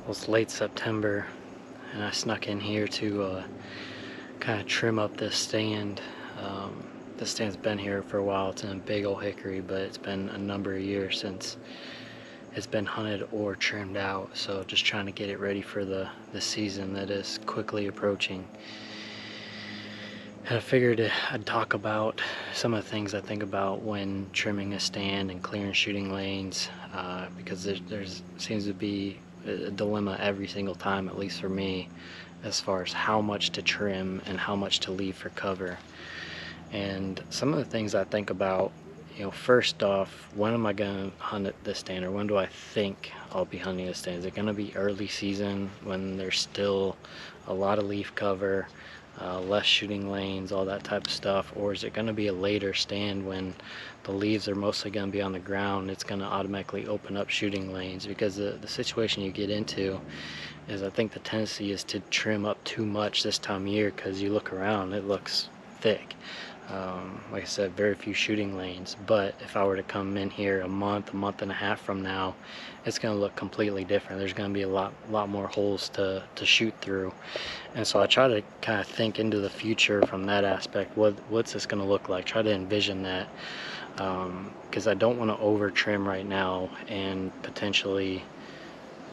Well, it's late September, and I snuck in here to kind of trim up this stand. This stand's been here for a while. It's in a big old hickory, but it's been a number of years since it's been hunted or trimmed out. So just trying to get it ready for the season that is quickly approaching. And I figured I'd talk about some of the things I think about when trimming a stand and clearing shooting lanes, because there's seems to be a dilemma every single time, at least for me, as far as how much to trim and how much to leave for cover. And some of the things I think about, first off, when am I going to hunt this stand, or when do I think I'll be hunting this stand? Is it going to be early season when there's still a lot of leaf cover, less shooting lanes, all that type of stuff? Or is it going to be a later stand when the leaves are mostly going to be on the ground? It's going to automatically open up shooting lanes, because the situation you get into is, I think the tendency is to trim up too much this time of year, because you look around, it looks thick. Like I said, very few shooting lanes. But if I were to come in here a month and a half from now, it's going to look completely different. There's going to be a lot more holes to shoot through. And so I try to kind of think into the future from that aspect. What's this going to look like? Try to envision that, because I don't want to over trim right now and potentially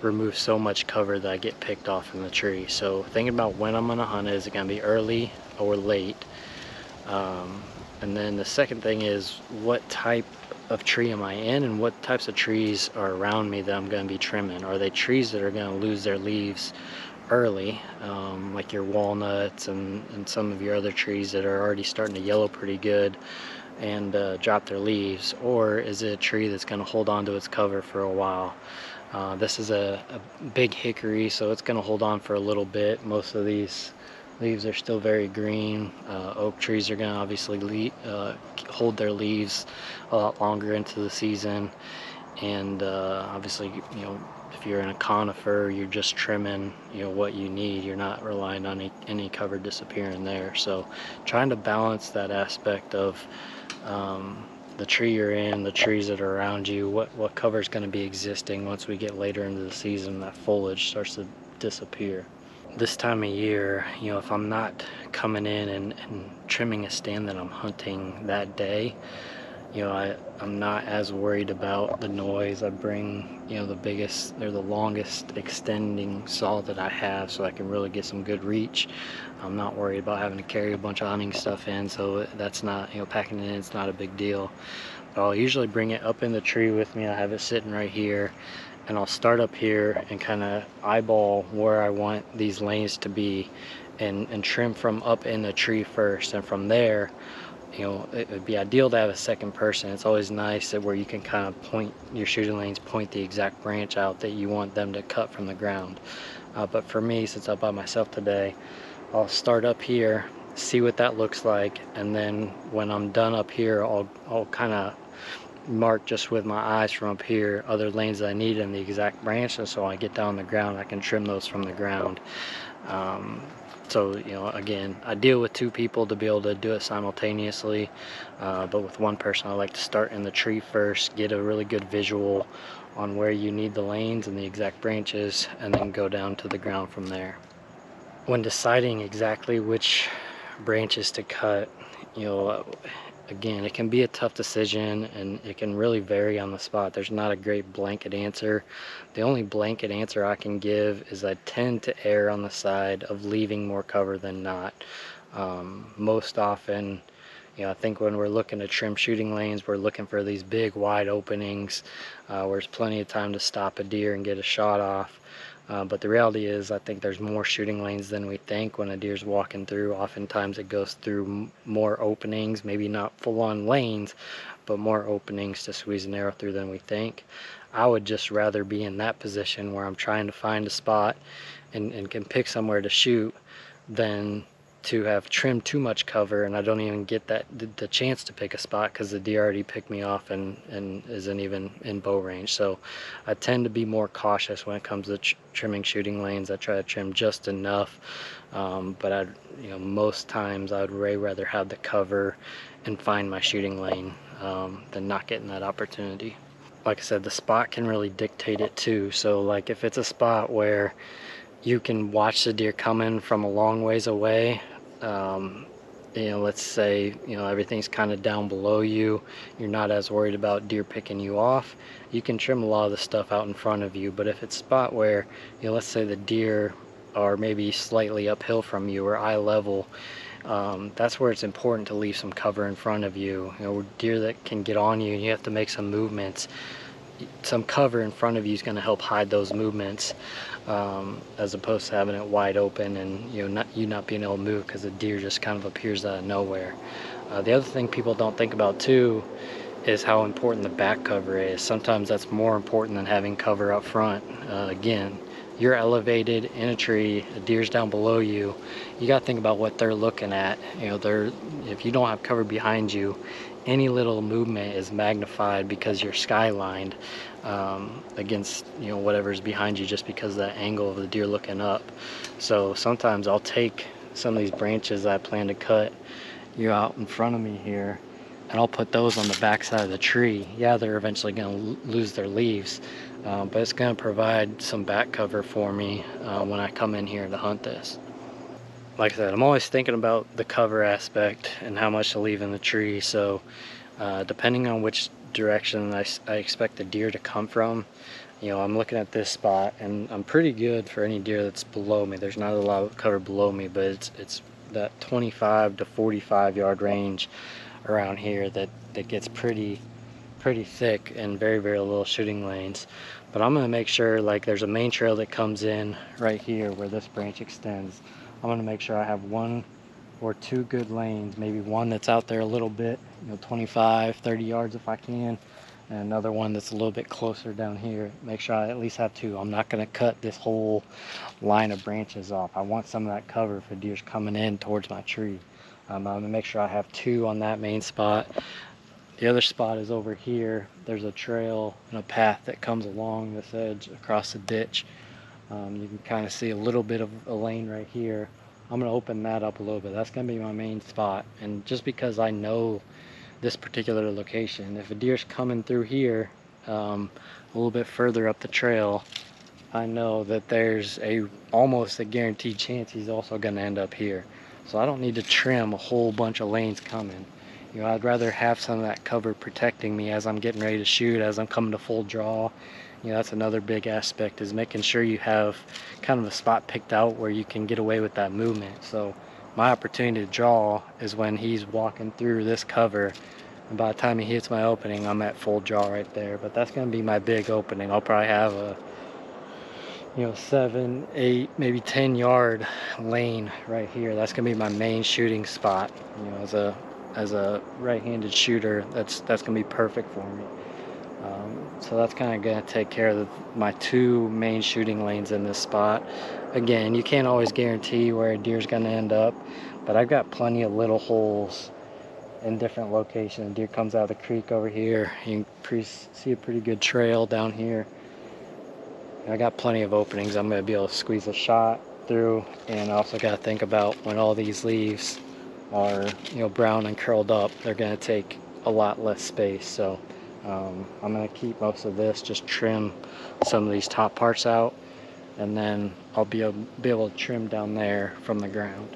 remove so much cover that I get picked off in the tree. So thinking about when I'm going to hunt, is it going to be early or late? And then the second thing is, what type of tree am I in, and what types of trees are around me that I'm going to be trimming? Are they trees that are going to lose their leaves early, like your walnuts and some of your other trees that are already starting to yellow pretty good and drop their leaves? Or is it a tree that's going to hold on to its cover for a while? This is a big hickory, so it's going to hold on for a little bit. Most of these leaves are still very green. Oak trees are going to obviously hold their leaves a lot longer into the season. And obviously, if you're in a conifer, you're just trimming, what you need. You're not relying on any cover disappearing there. So trying to balance that aspect of the tree you're in, the trees that are around you, what cover is going to be existing once we get later into the season, that foliage starts to disappear. This time of year, if I'm not coming in and trimming a stand that I'm hunting that day, I'm not as worried about the noise. I bring, the biggest or the longest extending saw that I have, so I can really get some good reach. I'm not worried about having to carry a bunch of hunting stuff in, so that's not, packing it in, it's not a big deal. But I'll usually bring it up in the tree with me. I have it sitting right here, and I'll start up here and kind of eyeball where I want these lanes to be, and trim from up in the tree first. And from there, it would be ideal to have a second person. It's always nice that where you can kind of point your shooting lanes, point the exact branch out that you want them to cut from the ground. But for me, since I'm by myself today, I'll start up here, see what that looks like, and then when I'm done up here, I'll kind of mark just with my eyes from up here other lanes that I need in the exact branch, and so when I get down on the ground, I can trim those from the ground. So again, I deal with two people to be able to do it simultaneously, but with one person I like to start in the tree first, get a really good visual on where you need the lanes and the exact branches, and then go down to the ground from there. When deciding exactly which branches to cut, again, it can be a tough decision, and it can really vary on the spot. There's not a great blanket answer. The only blanket answer I can give is I tend to err on the side of leaving more cover than not. Most often, I think when we're looking to trim shooting lanes, we're looking for these big wide openings where there's plenty of time to stop a deer and get a shot off. But the reality is, I think there's more shooting lanes than we think when a deer's walking through. Oftentimes it goes through more openings, maybe not full-on lanes, but more openings to squeeze an arrow through than we think. I would just rather be in that position where I'm trying to find a spot and can pick somewhere to shoot, than to have trimmed too much cover and I don't even get the chance to pick a spot because the deer already picked me off and isn't even in bow range. So I tend to be more cautious when it comes to trimming shooting lanes. I try to trim just enough, but most times I would way rather have the cover and find my shooting lane than not getting that opportunity. like I said, the spot can really dictate it too. So like if it's a spot where you can watch the deer coming from a long ways away, you know, let's say, you know, everything's kind of down below you, you're not as worried about deer picking you off, you can trim a lot of the stuff out in front of you. But if it's a spot where, you know, let's say the deer are maybe slightly uphill from you or eye level, that's where it's important to leave some cover in front of you. You know, deer that can get on you and you have to make some movements, some cover in front of you is going to help hide those movements, as opposed to having it wide open and not being able to move because the deer just kind of appears out of nowhere. The other thing people don't think about too is how important the back cover is. Sometimes that's more important than having cover up front. Again, you're elevated in a tree, a deer's down below you. You got to think about what they're looking at. You know, if you don't have cover behind you, any little movement is magnified because you're skylined against, you know, whatever's behind you, just because of the angle of the deer looking up. So sometimes I'll take some of these branches I plan to cut, you out in front of me here, and I'll put those on the back side of the tree. Yeah, they're eventually going to lose their leaves, but it's going to provide some back cover for me when I come in here to hunt this. Like I said, I'm always thinking about the cover aspect and how much to leave in the tree. So depending on which direction I expect the deer to come from, you know, I'm looking at this spot and I'm pretty good for any deer that's below me. There's not a lot of cover below me, but it's that 25 to 45 yard range around here that gets pretty thick and very little shooting lanes. But I'm going to make sure, like, there's a main trail that comes in right here where this branch extends. I'm going to make sure I have 1 or 2 good lanes, maybe one that's out there a little bit, you know, 25-30 yards if I can, and another one that's a little bit closer down here. Make sure I at least have 2. I'm not going to cut this whole line of branches off. I want some of that cover for deer's coming in towards my tree. I'm going to make sure I have 2 on that main spot. The other spot is over here. There's a trail and a path that comes along this edge across the ditch. You can kind of see a little bit of a lane right here. I'm going to open that up a little bit. That's going to be my main spot. And just because I know this particular location, if a deer's coming through here a little bit further up the trail, I know that there's almost a guaranteed chance he's also going to end up here. So I don't need to trim a whole bunch of lanes coming. You know, I'd rather have some of that cover protecting me as I'm getting ready to shoot, as I'm coming to full draw. You know, that's another big aspect, is making sure you have kind of a spot picked out where you can get away with that movement. So my opportunity to draw is when he's walking through this cover, and by the time he hits my opening, I'm at full draw right there. But that's going to be my big opening. I'll probably have a, you know, 7, 8, maybe 10 yard lane right here. That's going to be my main shooting spot. You know, as a right-handed shooter, that's going to be perfect for me. So that's kind of going to take care of my 2 main shooting lanes in this spot. Again, you can't always guarantee where a deer's going to end up, but I've got plenty of little holes in different locations. Deer comes out of the creek over here. You can see a pretty good trail down here. And I got plenty of openings. I'm going to be able to squeeze a shot through, and I also got to think about when all these leaves are, you know, brown and curled up, they're going to take a lot less space. So I'm going to keep most of this, just trim some of these top parts out, and then I'll be able to trim down there from the ground.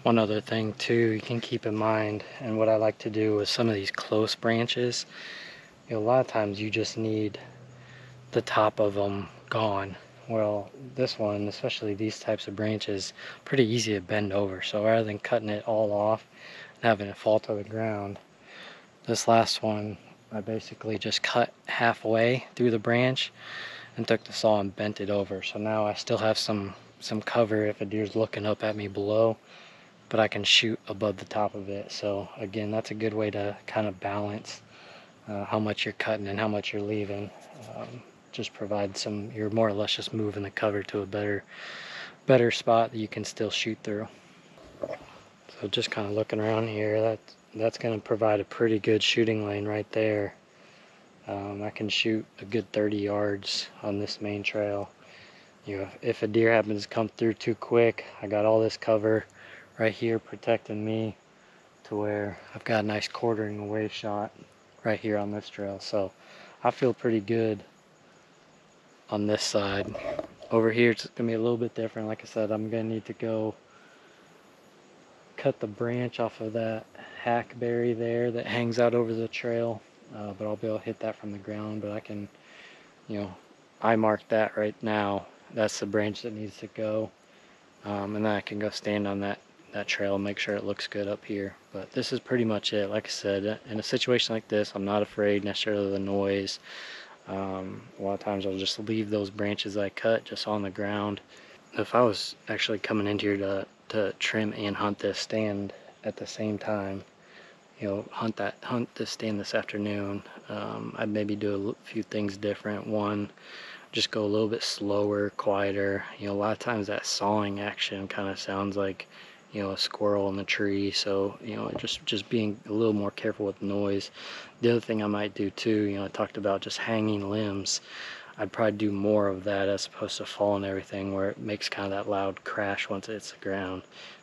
One other thing too you can keep in mind, and what I like to do with some of these close branches, you know, a lot of times you just need the top of them gone. Well, this one, especially these types of branches, pretty easy to bend over. So rather than cutting it all off and having it fall to the ground, this last one I basically just cut halfway through the branch and took the saw and bent it over. So now I still have some cover if a deer's looking up at me below, but I can shoot above the top of it. So again, that's a good way to kind of balance how much you're cutting and how much you're leaving. Just provide you're more or less just moving the cover to a better better spot that you can still shoot through. So just kind of looking around here, that's going to provide a pretty good shooting lane right there. I can shoot a good 30 yards on this main trail. You know, if a deer happens to come through too quick, I got all this cover right here protecting me to where I've got a nice quartering away shot right here on this trail. So I feel pretty good on this side. Over here it's gonna be a little bit different. Like I said, I'm gonna need to go cut the branch off of that hackberry there that hangs out over the trail, but I'll be able to hit that from the ground. But I can, you know, I marked that right now. That's the branch that needs to go, and then I can go stand on that trail and make sure it looks good up here. But this is pretty much it. Like I said, in a situation like this, I'm not afraid necessarily of the noise. A lot of times I'll just leave those branches I cut just on the ground. If I was actually coming into here to trim and hunt this stand at the same time, you know, hunt this stand this afternoon, I'd maybe do a few things different. One, just go a little bit slower, quieter. You know, a lot of times that sawing action kind of sounds like, you know, a squirrel in the tree. So, you know, just being a little more careful with noise. The other thing I might do too, you know, I talked about just hanging limbs. I'd probably do more of that as opposed to falling everything where it makes kind of that loud crash once it hits the ground.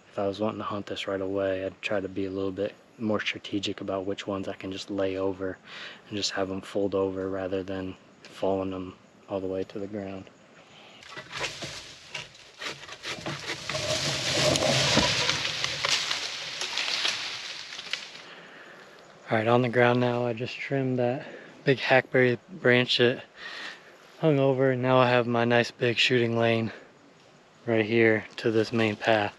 If I was wanting to hunt this right away, I'd try to be a little bit more strategic about which ones I can just lay over and just have them fold over rather than falling them all the way to the ground. Alright, on the ground now, I just trimmed that big hackberry branch that hung over, and now I have my nice big shooting lane right here to this main path.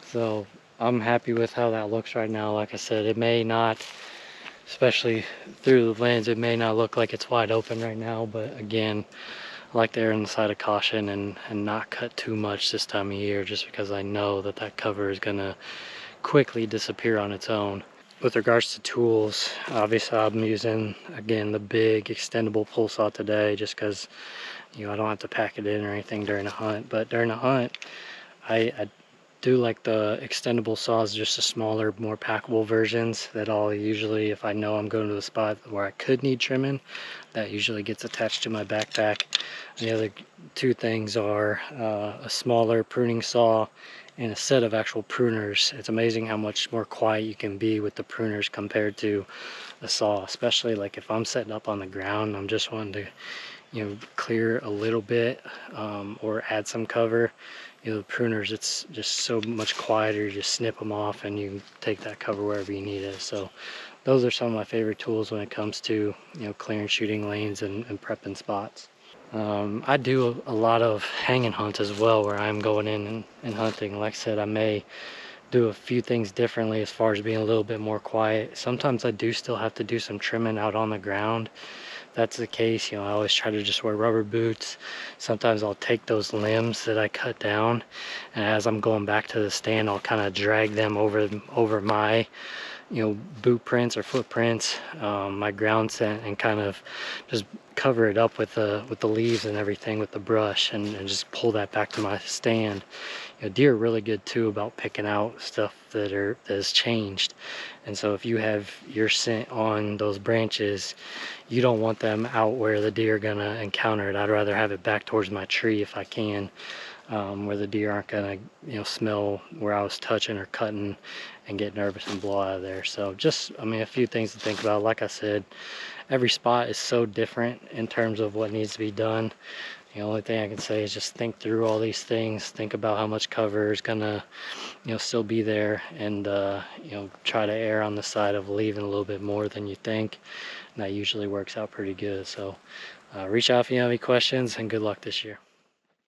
So I'm happy with how that looks right now. Like I said, it may not, especially through the lens, it may not look like it's wide open right now, but again, I like to err on the side of caution and not cut too much this time of year, just because I know that cover is gonna quickly disappear on its own. With regards to tools, obviously I'm using, again, the big extendable pull saw today, just because, you know, I don't have to pack it in or anything during a hunt. But during a hunt, I do like the extendable saws, just the smaller, more packable versions that I'll usually, if I know I'm going to a spot where I could need trimming, that usually gets attached to my backpack. And the other two things are a smaller pruning saw and a set of actual pruners. It's amazing how much more quiet you can be with the pruners compared to a saw, especially like if I'm setting up on the ground, I'm just wanting to, you know, clear a little bit or add some cover. You know, the pruners, it's just so much quieter. You just snip them off and you take that cover wherever you need it. So those are some of my favorite tools when it comes to, you know, clearing shooting lanes and prepping spots. I do a lot of hanging hunts as well, where I'm going in and hunting. Like I said, I may do a few things differently as far as being a little bit more quiet. Sometimes I do still have to do some trimming out on the ground. If that's the case, you know, I always try to just wear rubber boots. Sometimes I'll take those limbs that I cut down, and as I'm going back to the stand, I'll kind of drag them over my, you know, boot prints or footprints, my ground scent, and kind of just cover it up with the leaves and everything with the brush, and just pull that back to my stand. You know, deer are really good too about picking out stuff that has changed, and so if you have your scent on those branches, you don't want them out where the deer are gonna encounter it. I'd rather have it back towards my tree if I can, where the deer aren't gonna, you know, smell where I was touching or cutting and get nervous and blow out of there. So just, I mean, a few things to think about. Like I said, every spot is so different in terms of what needs to be done. The only thing I can say is just think through all these things, think about how much cover is gonna, you know, still be there, and you know, try to err on the side of leaving a little bit more than you think, and that usually works out pretty good. So reach out if you have any questions, and good luck this year.